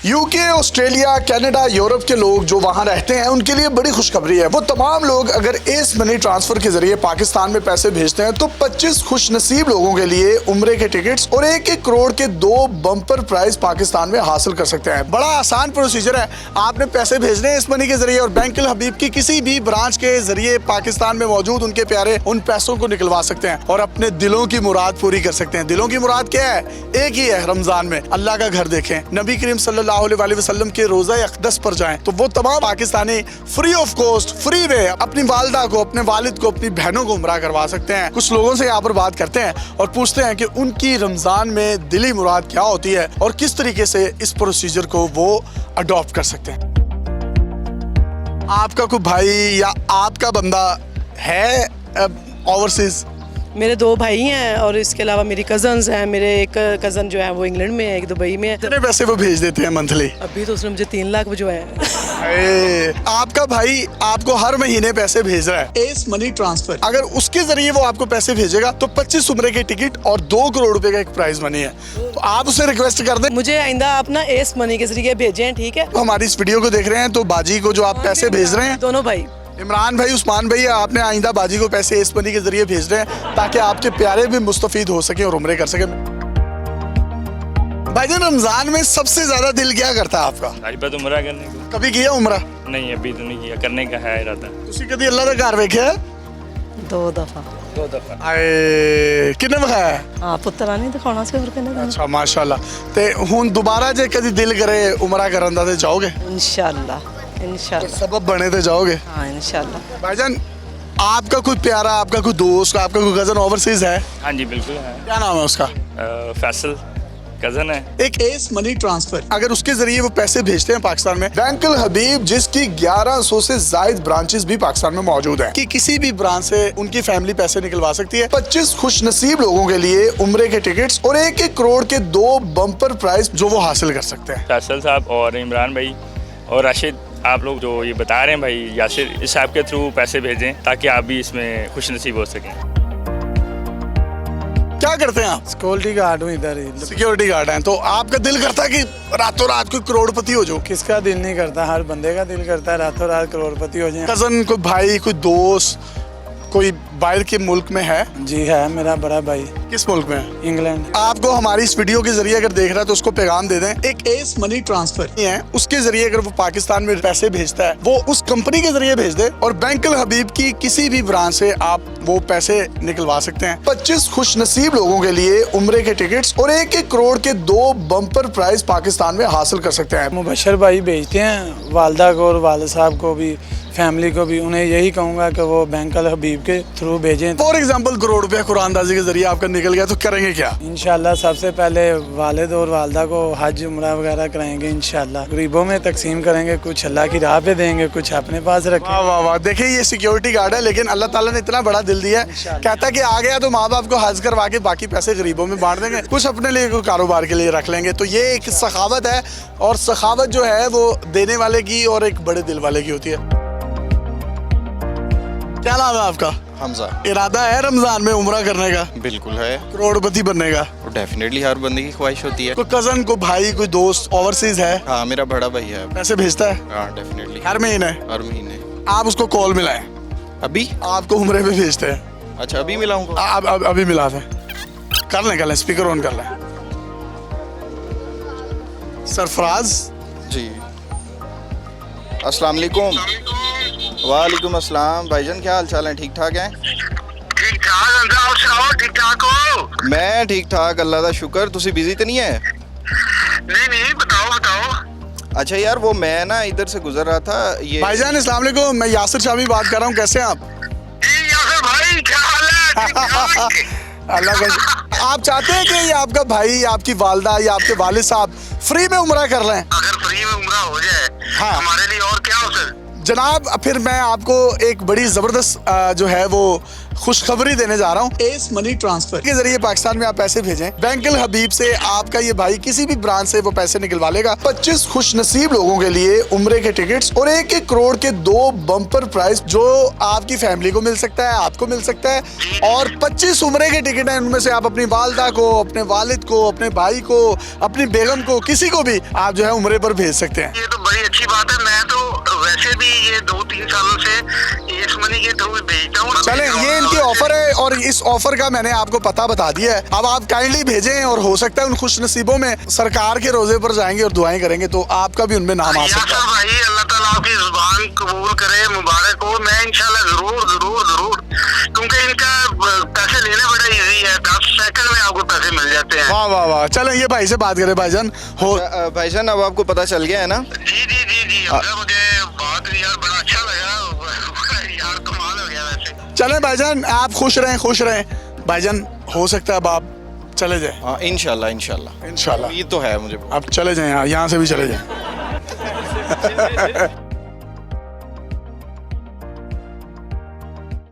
UK, Australia, Canada, Europe के लोग जो वहां रहते हैं उनके लिए बड़ी खुशखबरी है। वो तमाम लोग अगर एस मनी ट्रांसफर के जरिए पाकिस्तान में पैसे भेजते हैं तो 25 खुशनसीब लोगों के लिए उम्रे के टिकट्स और 1-1 करोड़ के 2 बम्पर प्राइज पाकिस्तान में हासिल कर सकते हैं। बड़ा आसान प्रोसीजर है। आपने पैसे भेजने हैं एस मनी के जरिए और बैंक अल हबीब की किसी भी ब्रांच के जरिए पाकिस्तान में मौजूद उनके प्यारे उन पैसों को निकलवा सकते हैं और अपने दिलों की मुराद पूरी कर सकते हैं। दिलों की मुराद क्या है? एक ही है, रमजान में अल्लाह का घर देखें, नबी करीम सल्लल्लाहु अलैहि वसल्लम के रोजा अक़दस पर जाएं तो वो तमाम Pakistani free of cost, free में अपनी वालिदा को, अपने वालिद को, अपनी बहनों को उम्रा करवा सकते हैं। कुछ लोगों से यहाँ पर बात करते हैं और पूछते हैं कि उनकी रमजान में दिली मुराद क्या होती है और किस तरीके से इस प्रोसीजर को वो अडॉप्ट कर सकते हैं। आपका कोई भाई या आपका बंदा है ओवरसीज? मेरे 2 भाई हैं और इसके अलावा मेरी कजन्स हैं। मेरे एक कज़न जो है वो इंग्लैंड में है, एक दुबई में है। कितने पैसे वो भेज देते हैं मंथली? अभी तो उसने मुझे 3 लाख जो है। आपका भाई आपको हर महीने पैसे भेज रहा है एस मनी ट्रांसफर, अगर उसके जरिए वो आपको पैसे भेजेगा तो 25 उम्रे के टिकट और 2 करोड़ रुपए का एक प्राइज मनी है। तो आप उसे रिक्वेस्ट कर दें मुझे आइंदा आप ना एस मनी के जरिए भेजें, ठीक है? हमारी इस वीडियो को देख रहे हैं तो बाजी को जो आप पैसे भेज रहे हैं, दोनों भाई इमरान भाई, उस्मान भाई, आपने आइंदा बाजी को पैसे एस मनी के जरिए भेज रहे हैं ताकि आपके प्यारे भी मुस्तफीद हो सके और उम्रे कर सके। भाईजान, रमजान में सबसे ज्यादा दिल क्या करता है आपका? उम्रा करने को। कभी किया उम्रा? नहीं, अभी तो नहीं किया, करने का है इरादा। तुसी कभी अल्लाह का घर वेख्या? 2 दफा। 2 दफा। आए किन्ने विखाया? हाँ, पुत्तरा नहीं दिखाना से और कहने अच्छा, माशाल्लाह। ते हुन दोबारा जे कदी दिल करे उम्रा करन दा ते जाओगे? इंशाल्लाह, इंशाल्लाह। सबब बने तो जाओगे? हाँ, इंशाल्लाह। भाईजान, आपका कोई प्यारा, आपका कोई दोस्त, आपका कोई कजन ओवरसीज है? हाँ जी, बिल्कुल है। क्या नाम है उसका? फैसल कजन है। एक एस मनी ट्रांसफर, अगर उसके जरिए वो पैसे भेजते हैं पाकिस्तान में, बैंक अल हबीब जिसकी 1100 से ज्यादा ब्रांचेस भी पाकिस्तान में मौजूद हैं, कि किसी भी ब्रांच से उनकी फैमिली पैसे निकलवा सकती है। 25 खुशनसीब लोगों के लिए उम्रे के टिकट्स और 1-1 करोड़ के 2 बम्पर प्राइज जो वो हासिल कर सकते हैं। फैसल साहब और इमरान भाई और राशिद, आप लोग जो ये बता रहे हैं भाई यासिर, इस ऐप के थ्रू पैसे भेजें ताकि आप भी इसमें खुश नसीब हो सकें। क्या करते हैं आप? सिक्योरिटी गार्ड हूँ इधर ही। सिक्योरिटी गार्ड हैं, तो आपका दिल करता है कि रातों रात कोई करोड़पति हो जाओ? किसका दिल नहीं करता, हर बंदे का दिल करता है रातों रात करोड़पति हो जाए। कजन, कोई भाई, कोई दोस्त, कोई बाहर के मुल्क में है? जी है, मेरा बड़ा भाई। किस मुल्क में है? इंग्लैंड। आपको हमारी इस वीडियो के जरिए अगर देख रहा है तो उसको पैगाम दे दें, एक एस मनी ट्रांसफर है, उसके जरिए अगर वो पाकिस्तान में पैसे भेजता है वो उस कंपनी के जरिए भेज दे और बैंक अल हबीब की किसी भी ब्रांच से आप वो पैसे निकलवा सकते हैं। 25 खुशनसीब लोगों के लिए उम्रे के टिकट्स और 1-1 करोड़ के 2 बम्पर प्राइज पाकिस्तान में हासिल कर सकते हैं। मुबशर भाई भेजते हैं वालदा को और वालिद साहब को भी, फैमिली को भी। उन्हें यही कहूँगा कि वो बैंक अल हबीब के थ्रू भेजें। फॉर एग्जाम्पल करोड़ रुपया कुरानदाजी के जरिए आपका निकल गया तो करेंगे क्या? इंशाल्लाह सबसे पहले वालिद और वालदा को हज उम्रा वगैरह कराएंगे। इंशाल्लाह गरीबों में तकसीम करेंगे, कुछ अल्लाह की राह पे देंगे, कुछ अपने पास रखें। वाह वाह वाह, देखिए ये सिक्योरिटी गार्ड है लेकिन अल्लाह ताला ने इतना बड़ा दिल दिया है, कहता कि आ गया तो माँ बाप को हज करवा के बाकी पैसे गरीबों में बांट देंगे, कुछ अपने लिए कोई कारोबार के लिए रख लेंगे। तो ये एक सखावत है और सखावत जो है वो देने वाले की और एक बड़े दिल वाले की होती है। क्या नाम है आपका? हमजा। इरादा है रमजान में उम्रा करने का? बिल्कुल है। करोड़पति बनने का? डेफिनेटली हर बंदे की ख्वाहिश होती है। कोई कजन, कोई भाई, कोई दोस्त ओवरसीज है? हाँ, मेरा बड़ा भाई है। पैसे भेजता है? हाँ, डेफिनेटली हर महीने? हर महीने। आप उसको कॉल मिलाएं, अभी आपको उम्रे में भेजते हैं। अच्छा, अभी मिलाऊंगा। अभी मिला दें, कर लें, स्पीकर ऑन कर लें। सरफराज जी, अस्सलाम वालेकुम। वालेकुम अस्सलाम। भाईजान, क्या हाल चाल है? ठीक ठाक हैं? ठीक ठाक। आप सुनाओ, ठीक ठाक हो? मैं ठीक ठाक, अल्लाह का शुक्र। तुसी बिजी तो नहीं है? नहीं, बताओ। अच्छा यार, वो मैं ना इधर से गुजर रहा था। ये भाईजान अस्सलाम वालेकुम, मैं यासिर शामी बात कर रहा हूँ, कैसे हैं आप? जी यासिर भाई, क्या हाल है? ठीक ठाक। अल्लाह का। आप चाहते हैं कि ये आपका भाई, आपकी वालदा या आपके वालिद साहब फ्री में उम्रा कर लें? अगर फ्री में उम्रा हो जाए हाँ। हमारे लिए और क्या हो सर? जनाब, फिर मैं आपको एक बड़ी ज़बरदस्त जो है वो खुशखबरी देने जा रहा हूँ। एस मनी ट्रांसफर के जरिए पाकिस्तान में आप पैसे भेजें, बैंकिल हबीब से आपका ये भाई किसी भी ब्रांच से वो पैसे निकलवा लेगा। 25 खुशनसीब लोगों के लिए उम्रे के टिकट्स और 1-1 करोड़ के 2 बम्पर प्राइज जो आपकी फैमिली को मिल सकता है, आपको मिल सकता है। और 25 उम्रे के टिकट हैं, उनमें से आप अपनी वालदा को, अपने वालिद को, अपने भाई को, अपनी बेगम को, किसी को भी आप जो है उम्रे पर भेज सकते हैं। ये तो बड़ी अच्छी बात है। मैं तो वैसे भी ये 2-3 सालों से एस मनी के थ्रू भेजता हूँ। चलें, ये इनकी ऑफर है और इस ऑफर का मैंने आपको पता बता दिया है। अब आप काइंडली भेजें और हो सकता है उन खुश नसीबों में सरकार के रोजे पर जाएंगे और दुआएं करेंगे तो आपका भी उनमें नाम आ सकता है। भाई अल्लाह ताला आपकी जुबान कबूल करे, मुबारक हो। मैं इंशाल्लाह जरूर क्योंकि इनका पैसे लेने बड़ा इजी है, 10 सेकंड में आपको पैसे मिल जाते हैं। वाह वाह वाह। चलें, ये भाई से बात करें भाईजान। हो भाईजान अब आपको पता चल गया है ना? जी मुझे बात यार बड़ा अच्छा लगा यार, कमाल हो गया वैसे। चलें भाईजान, आप खुश रहें भाईजान। हो सकता है अब आप चले जाएं। हाँ इंशाल्लाह इंशाल्लाह ये तो है मुझे। आप चले जाएं, यहाँ से भी चले जाएं।